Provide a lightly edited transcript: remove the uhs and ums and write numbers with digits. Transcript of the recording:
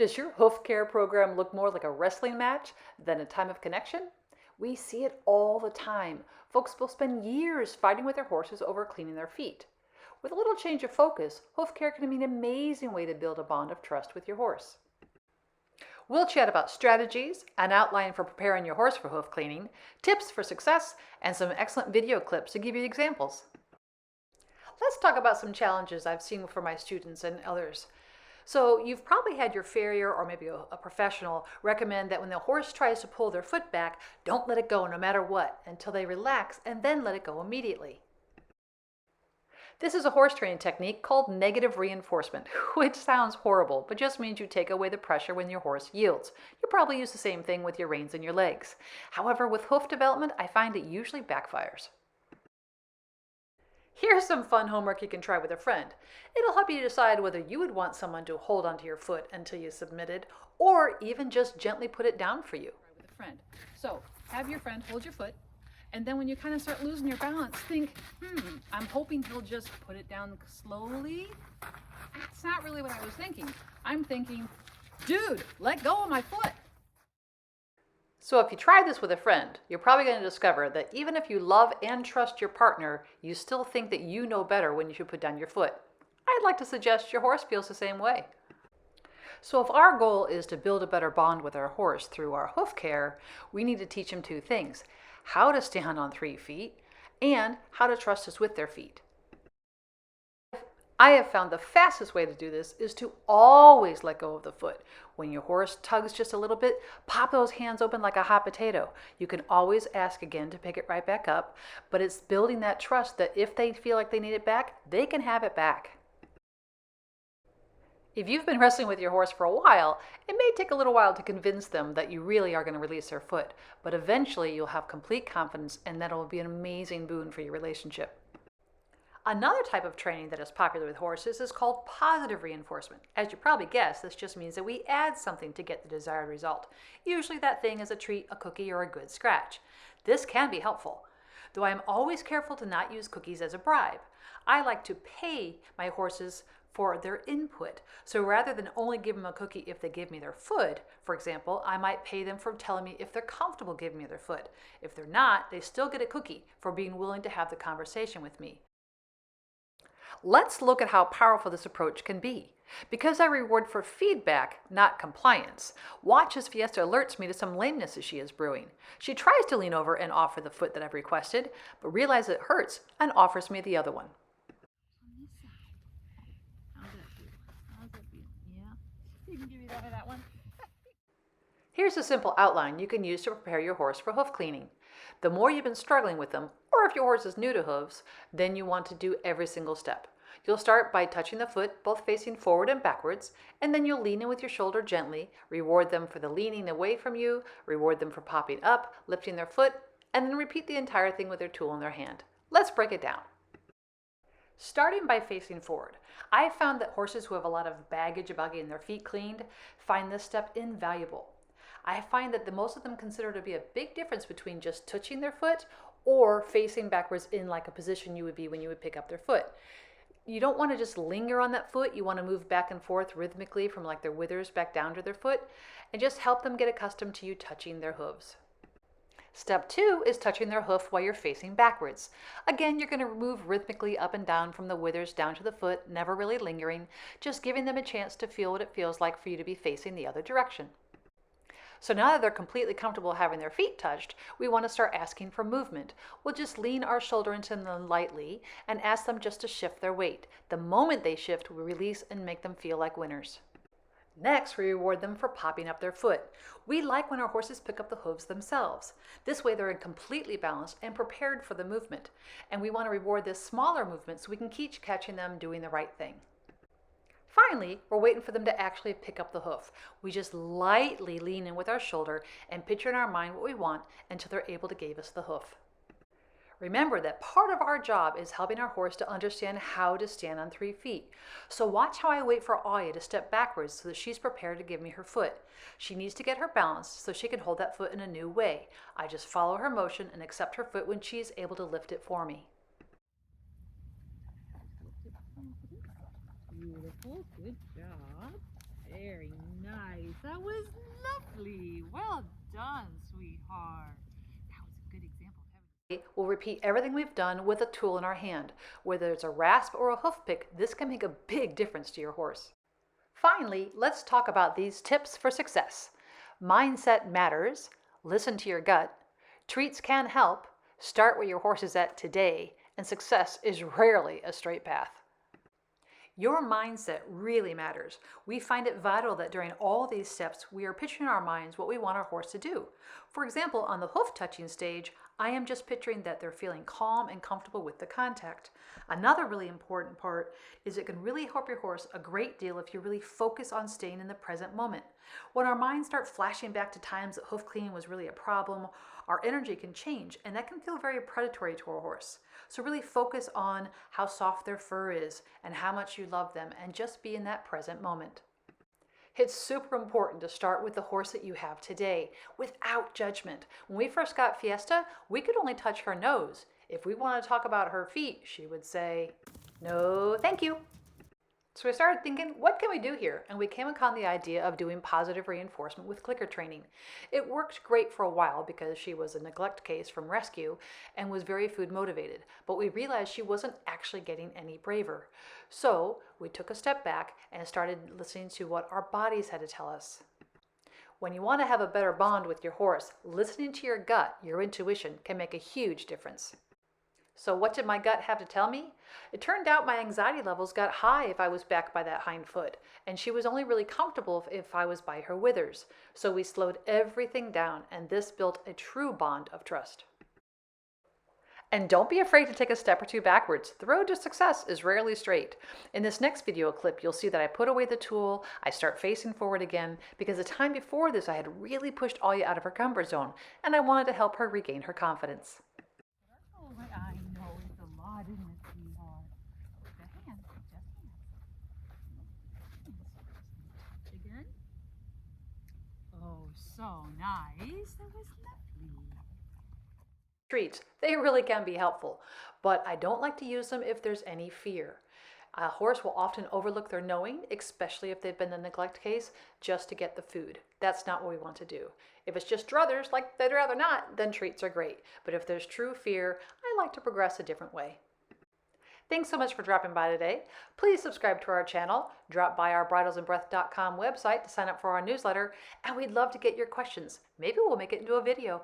Does your hoof care program look more like a wrestling match than a time of connection? We see it all the time. Folks will spend years fighting with their horses over cleaning their feet. With a little change of focus, hoof care can be an amazing way to build a bond of trust with your horse. We'll chat about strategies, an outline for preparing your horse for hoof cleaning, tips for success, and some excellent video clips to give you examples. Let's talk about some challenges I've seen for my students and others. So you've probably had your farrier or maybe a professional recommend that when the horse tries to pull their foot back, don't let it go no matter what until they relax and then let it go immediately. This is a horse training technique called negative reinforcement, which sounds horrible, but just means you take away the pressure when your horse yields. You probably use the same thing with your reins and your legs. However, with hoof development, I find it usually backfires. Here's some fun homework you can try with a friend. It'll help you decide whether you would want someone to hold onto your foot until you submitted, or even just gently put it down for you. With a friend. So have your friend hold your foot, and then when you kind of start losing your balance, think, I'm hoping he'll just put it down slowly. That's not really what I was thinking. I'm thinking, dude, let go of my foot. So if you try this with a friend, you're probably going to discover that even if you love and trust your partner, you still think that you know better when you should put down your foot. I'd like to suggest your horse feels the same way. So if our goal is to build a better bond with our horse through our hoof care, we need to teach him two things: how to stand on 3 feet and how to trust us with their feet. I have found the fastest way to do this is to always let go of the foot. When your horse tugs just a little bit, pop those hands open like a hot potato. You can always ask again to pick it right back up, but it's building that trust that if they feel like they need it back, they can have it back. If you've been wrestling with your horse for a while, it may take a little while to convince them that you really are going to release their foot, but eventually you'll have complete confidence, and that will be an amazing boon for your relationship. Another type of training that is popular with horses is called positive reinforcement. As you probably guessed, this just means that we add something to get the desired result. Usually that thing is a treat, a cookie, or a good scratch. This can be helpful, though I am always careful to not use cookies as a bribe. I like to pay my horses for their input. So rather than only give them a cookie if they give me their foot, for example, I might pay them for telling me if they're comfortable giving me their foot. If they're not, they still get a cookie for being willing to have the conversation with me. Let's look at how powerful this approach can be. Because I reward for feedback, not compliance, watch as Fiesta alerts me to some lameness as she is brewing. She tries to lean over and offer the foot that I've requested, but realizes it hurts and offers me the other one. On this side. How's that feel? How's that feel? Yeah. You can give me that one. Here's a simple outline you can use to prepare your horse for hoof cleaning. The more you've been struggling with them, or if your horse is new to hooves, then you want to do every single step. You'll start by touching the foot, both facing forward and backwards, and then you'll lean in with your shoulder gently, reward them for the leaning away from you, reward them for popping up, lifting their foot, and then repeat the entire thing with their tool in their hand. Let's break it down. Starting by facing forward, I have found that horses who have a lot of baggage about getting their feet cleaned find this step invaluable. I find that most of them consider it to be a big difference between just touching their foot or facing backwards in like a position you would be when you would pick up their foot. You don't want to just linger on that foot. You want to move back and forth rhythmically from like their withers back down to their foot and just help them get accustomed to you touching their hooves. Step 2 is touching their hoof while you're facing backwards. Again, you're going to move rhythmically up and down from the withers down to the foot, never really lingering, just giving them a chance to feel what it feels like for you to be facing the other direction. So now that they're completely comfortable having their feet touched, we want to start asking for movement. We'll just lean our shoulder into them lightly and ask them just to shift their weight. The moment they shift, we release and make them feel like winners. Next, we reward them for popping up their foot. We like when our horses pick up the hooves themselves. This way they're completely balanced and prepared for the movement. And we want to reward this smaller movement so we can keep catching them doing the right thing. Finally, we're waiting for them to actually pick up the hoof. We just lightly lean in with our shoulder and picture in our mind what we want until they're able to give us the hoof. Remember that part of our job is helping our horse to understand how to stand on 3 feet. So watch how I wait for Aya to step backwards so that she's prepared to give me her foot. She needs to get her balance so she can hold that foot in a new way. I just follow her motion and accept her foot when she's able to lift it for me. Beautiful. Good job. Very nice. That was lovely. Well done, sweetheart. That was a good example of having. We'll repeat everything we've done with a tool in our hand. Whether it's a rasp or a hoof pick, this can make a big difference to your horse. Finally, let's talk about these tips for success. Mindset matters. Listen to your gut. Treats can help. Start where your horse is at today. And success is rarely a straight path. Your mindset really matters. We find it vital that during all these steps, we are picturing in our minds what we want our horse to do. For example, on the hoof touching stage, I am just picturing that they're feeling calm and comfortable with the contact. Another really important part is it can really help your horse a great deal if you really focus on staying in the present moment. When our minds start flashing back to times that hoof cleaning was really a problem, our energy can change, and that can feel very predatory to our horse. So really focus on how soft their fur is and how much you love them, and just be in that present moment. It's super important to start with the horse that you have today, without judgment. When we first got Fiesta, we could only touch her nose. If we wanted to talk about her feet, she would say, "No, thank you." So we started thinking, what can we do here? And we came upon the idea of doing positive reinforcement with clicker training. It worked great for a while because she was a neglect case from rescue and was very food motivated. But we realized she wasn't actually getting any braver. So we took a step back and started listening to what our bodies had to tell us. When you want to have a better bond with your horse, listening to your gut, your intuition, can make a huge difference. So what did my gut have to tell me? It turned out my anxiety levels got high if I was back by that hind foot, and she was only really comfortable if I was by her withers. So we slowed everything down, and this built a true bond of trust. And don't be afraid to take a step or two backwards. The road to success is rarely straight. In this next video clip, you'll see that I put away the tool, I start facing forward again, because the time before this I had really pushed Alia out of her comfort zone, and I wanted to help her regain her confidence. I know it's a lot, isn't it, sweetheart? The hands, just hands. Again. Oh, so nice. That was lovely. Treats, they really can be helpful, but I don't like to use them if there's any fear. A horse will often overlook their knowing, especially if they've been in the neglect case, just to get the food. That's not what we want to do. If it's just druthers, like they'd rather not, then treats are great. But if there's true fear, I like to progress a different way. Thanks so much for dropping by today. Please subscribe to our channel, drop by our bridlesandbreath.com website to sign up for our newsletter, and we'd love to get your questions. Maybe we'll make it into a video.